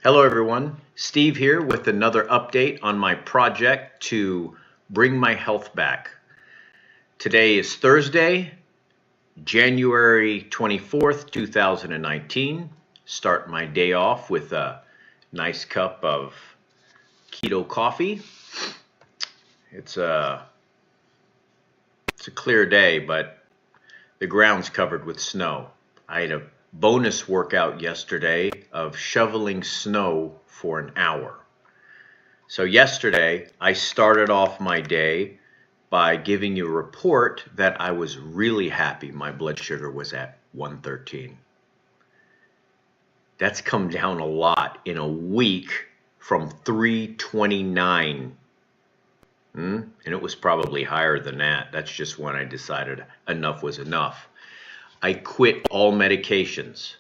Hello everyone, Steve here with another update on my project to bring my health back. Today is Thursday, January 24th, 2019. Start my day off with a nice cup of Keto Coffee. It's a clear day, but the ground's covered with snow. I had a bonus workout yesterday of shoveling snow for an hour. So yesterday I started off my day by giving you a report that I was really happy my blood sugar was at 113. That's come down a lot in a week from 329. And it was probably higher than that. That's just when I decided enough was enough. I quit all medications.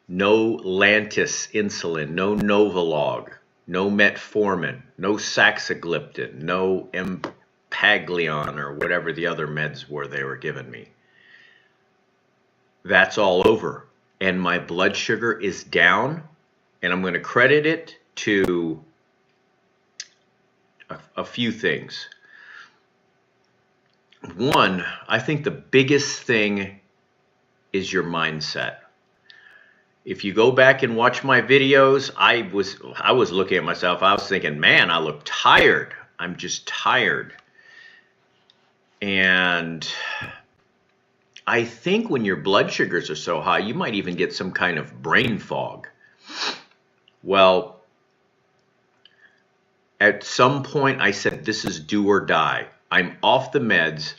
No Lantus insulin, no Novolog, no metformin, no saxagliptin, no Empaglion or whatever the other meds were they were giving me. That's all over. And my blood sugar is down, and I'm going to credit it to a few things. One, I think the biggest thing is your mindset. If you go back and watch my videos, I was looking at myself, I was thinking, man, I look tired. I'm just tired. And I think when your blood sugars are so high, you might even get some kind of brain fog. Well, at some point I said, this is do or die. I'm off the meds.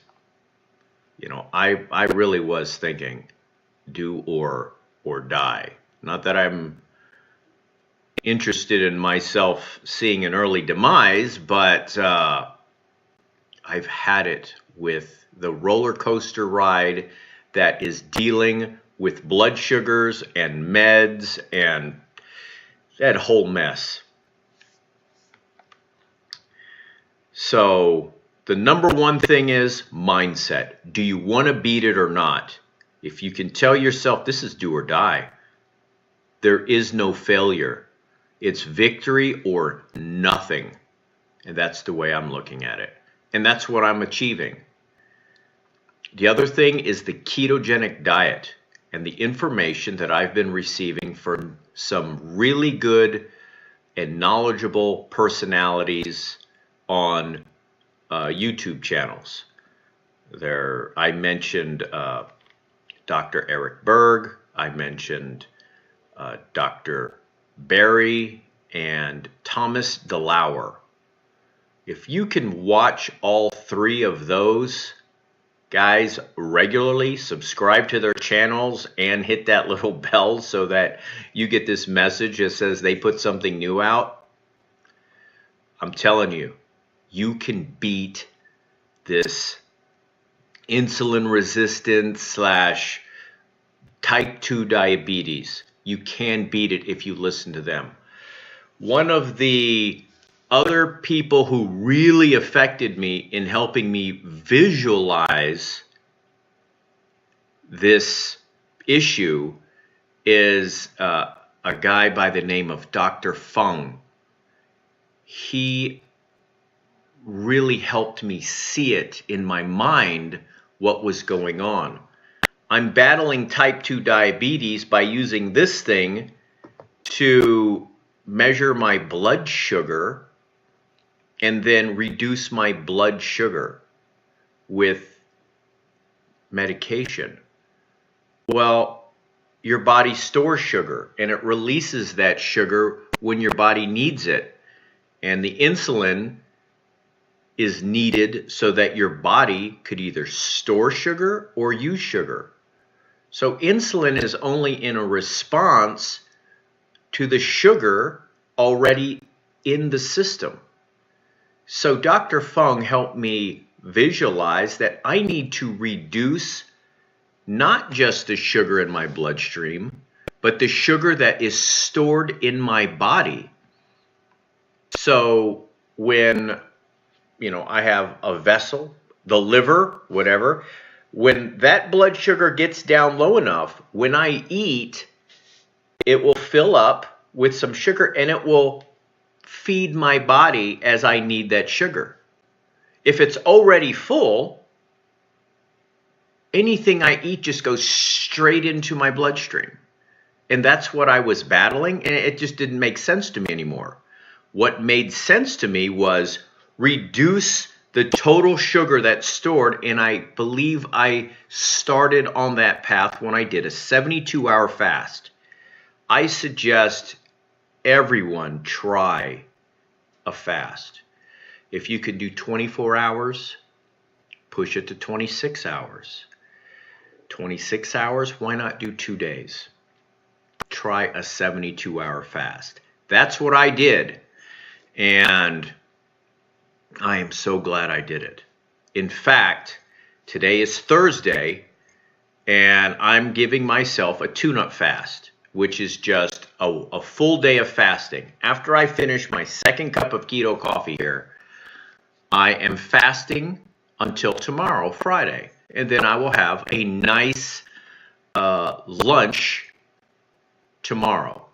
You know, I really was thinking do or die. Not that I'm interested in myself seeing an early demise, but I've had it with the roller coaster ride that is dealing with blood sugars and meds and that whole mess. So the number one thing is mindset. Do you want to beat it or not? If you can tell yourself this is do or die, there is no failure. It's victory or nothing. And that's the way I'm looking at it. And that's what I'm achieving. The other thing is the ketogenic diet and the information that I've been receiving from some really good and knowledgeable personalities on YouTube channels. I mentioned Dr. Eric Berg, I mentioned Dr. Barry and Thomas DeLauer. If you can watch all three of those guys regularly, subscribe to their channels and hit that little bell so that you get this message that says they put something new out, I'm telling you, you can beat this insulin resistance / type 2 diabetes. You can beat it if you listen to them. One of the other people who really affected me in helping me visualize this issue is a guy by the name of Dr. Fung. He really helped me see it in my mind what was going on. I'm battling type 2 diabetes by using this thing to measure my blood sugar and then reduce my blood sugar with medication. Well, your body stores sugar and it releases that sugar when your body needs it. And the insulin is needed so that your body could either store sugar or use sugar. So insulin is only in a response to the sugar already in the system. So Dr. Fung helped me visualize that I need to reduce not just the sugar in my bloodstream, but the sugar that is stored in my body. So when I have a vessel, the liver, whatever, when that blood sugar gets down low enough, when I eat, it will fill up with some sugar, and it will feed my body as I need that sugar. If it's already full, anything I eat just goes straight into my bloodstream. And that's what I was battling, and it just didn't make sense to me anymore. What made sense to me was reduce the total sugar that's stored, and I believe I started on that path when I did a 72-hour fast. I suggest everyone try a fast. If you can do 24 hours, push it to 26 hours. 26 hours, why not do 2 days? Try a 72-hour fast. That's what I did, and I am so glad I did it. In fact, today is Thursday, and I'm giving myself a tune-up fast, which is just a full day of fasting. After I finish my second cup of keto coffee here, I am fasting until tomorrow, Friday, and then I will have a nice lunch tomorrow.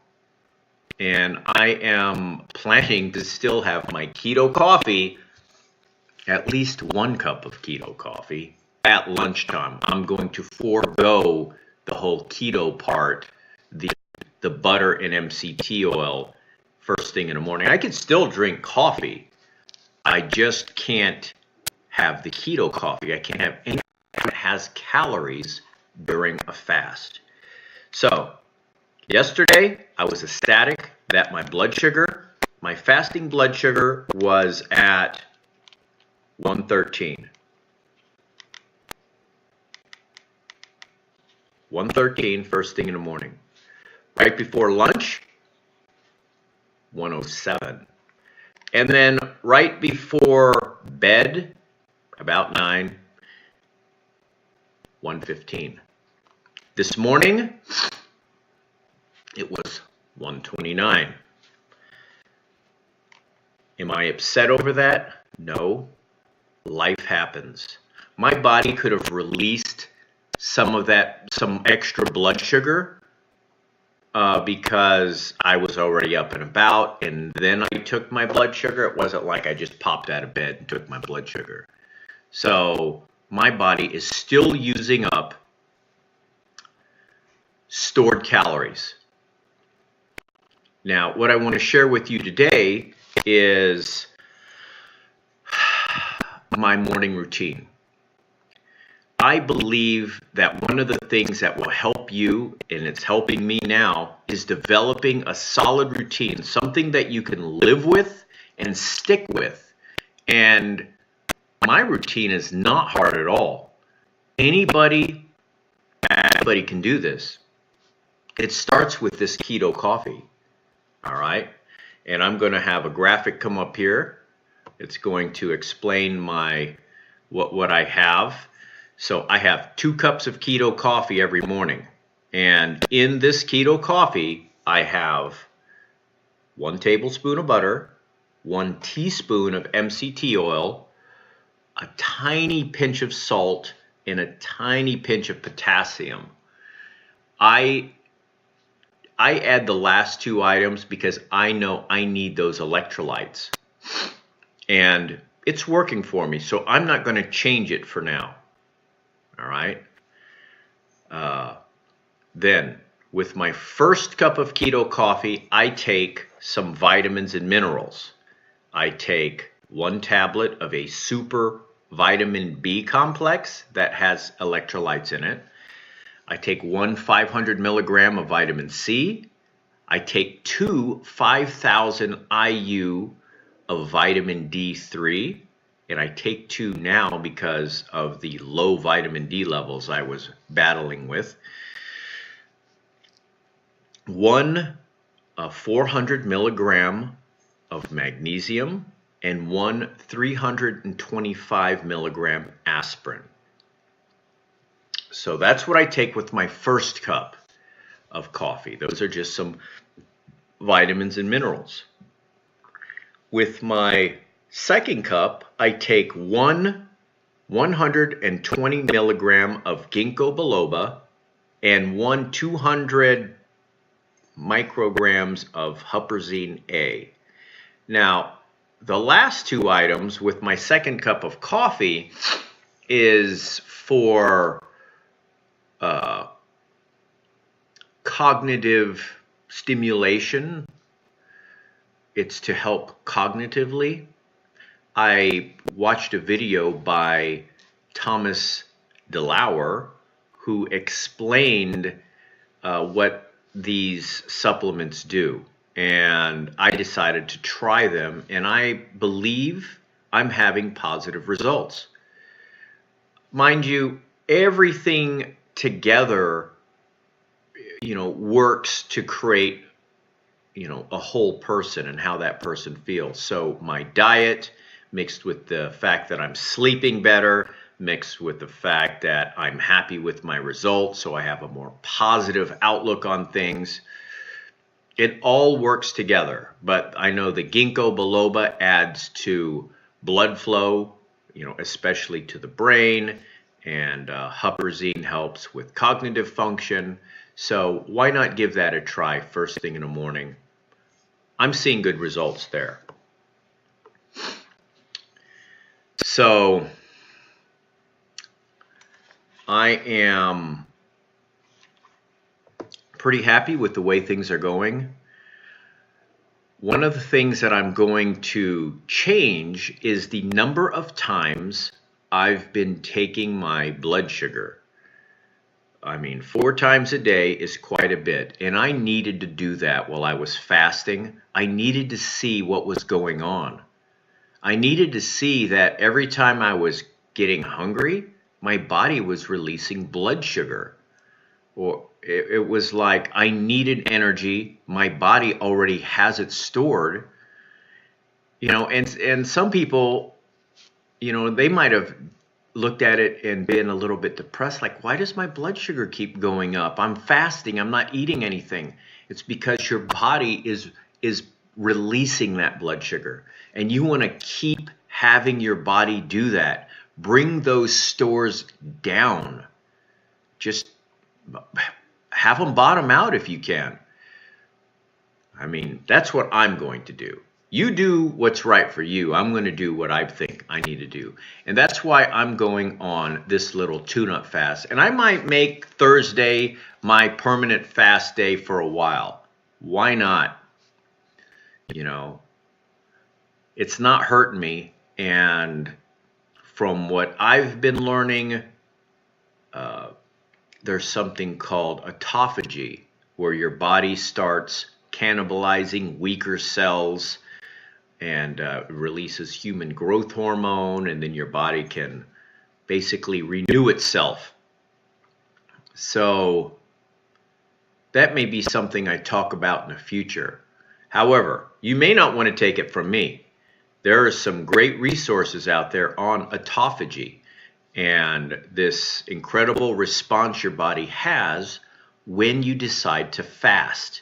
And I am planning to still have my keto coffee, at least 1 cup of keto coffee at lunchtime. I'm going to forego the whole keto part, the butter and MCT oil first thing in the morning. I can still drink coffee. I just can't have the keto coffee. I can't have anything that has calories during a fast. So yesterday, I was ecstatic that my fasting blood sugar was at 113. 113 first thing in the morning. Right before lunch, 107. And then right before bed, about 9, 115. This morning, it was 129. Am I upset over that? No. Life happens. My body could have released some extra blood sugar because I was already up and about, and then I took my blood sugar. It wasn't like I just popped out of bed and took my blood sugar. So my body is still using up stored calories. Now, what I want to share with you today is my morning routine. I believe that one of the things that will help you, and it's helping me now, is developing a solid routine, something that you can live with and stick with. And my routine is not hard at all. Anybody can do this. It starts with this keto coffee. All right. And I'm going to have a graphic come up here. It's going to explain what I have. So I have 2 cups of keto coffee every morning. And in this keto coffee, I have 1 tablespoon of butter, 1 teaspoon of MCT oil, a tiny pinch of salt, and a tiny pinch of potassium. I add the last 2 items because I know I need those electrolytes. And it's working for me, so I'm not going to change it for now. All right. Then, with my first cup of keto coffee, I take some vitamins and minerals. I take 1 tablet of a super vitamin B complex that has electrolytes in it. I take 1 500 milligram of vitamin C. I take 2 5,000 IU of vitamin D3. And I take 2 now because of the low vitamin D levels I was battling with. 1 400 milligram of magnesium and 1 325 milligram aspirin. So that's what I take with my first cup of coffee. Those are just some vitamins and minerals. With my second cup, I take 1 120 milligram of ginkgo biloba and 1 200 micrograms of huperzine A. Now, the last two items with my second cup of coffee is for cognitive stimulation. It's to help cognitively. I watched a video by Thomas DeLauer who explained what these supplements do. And I decided to try them, and I believe I'm having positive results. Mind you, everything together, works to create, a whole person and how that person feels. So my diet, mixed with the fact that I'm sleeping better, mixed with the fact that I'm happy with my results, so I have a more positive outlook on things. It all works together, but I know the ginkgo biloba adds to blood flow, especially to the brain, and huperzine helps with cognitive function. So why not give that a try first thing in the morning? I'm seeing good results there. So I am pretty happy with the way things are going. One of the things that I'm going to change is the number of times I've been taking my blood sugar. 4 times a day is quite a bit, and I needed to do that while I was fasting. I needed to see what was going on. I needed to see that every time I was getting hungry, my body was releasing blood sugar. Or it was like I needed energy. My body already has it stored. And some people, they might have looked at it and been a little bit depressed, like, why does my blood sugar keep going up? I'm fasting, I'm not eating anything. It's because your body is releasing that blood sugar, and you want to keep having your body do that. Bring those stores down. Just have them bottom out if you can. That's what I'm going to do. You do what's right for you. I'm going to do what I think I need to do. And that's why I'm going on this little tune-up fast. And I might make Thursday my permanent fast day for a while. Why not? It's not hurting me. And from what I've been learning, there's something called autophagy, where your body starts cannibalizing weaker cells and releases human growth hormone, and then your body can basically renew itself. So that may be something I talk about in the future. However, you may not want to take it from me. There are some great resources out there on autophagy and this incredible response your body has when you decide to fast.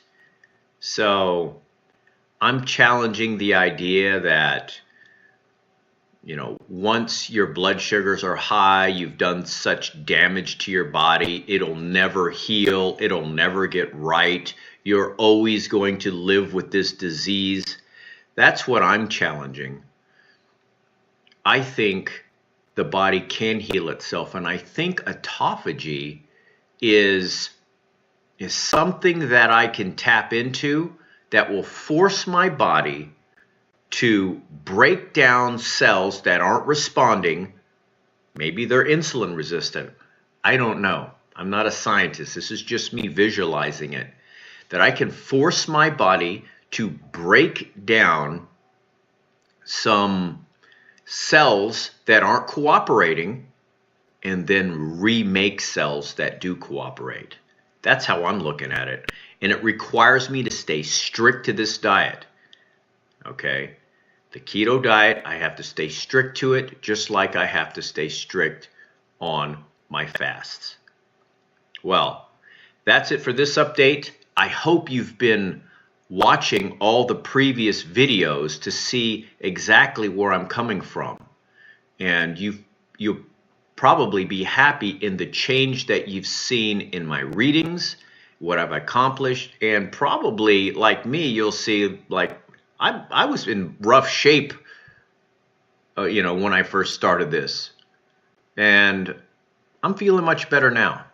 So I'm challenging the idea that, once your blood sugars are high, you've done such damage to your body, it'll never heal, it'll never get right. You're always going to live with this disease. That's what I'm challenging. I think the body can heal itself, and I think autophagy is something that I can tap into that will force my body to break down cells that aren't responding. Maybe they're insulin resistant. I don't know. I'm not a scientist. This is just me visualizing it. That I can force my body to break down some cells that aren't cooperating and then remake cells that do cooperate. That's how I'm looking at it. And it requires me to stay strict to this diet. Okay? The keto diet, I have to stay strict to it, just like I have to stay strict on my fasts. Well, that's it for this update. I hope you've been watching all the previous videos to see exactly where I'm coming from. And you'll probably be happy in the change that you've seen in my readings what I've accomplished, and probably like me, you'll see like I was in rough shape, when I first started this, and I'm feeling much better now.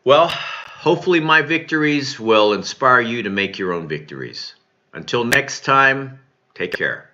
Well, hopefully my victories will inspire you to make your own victories. Until next time, take care.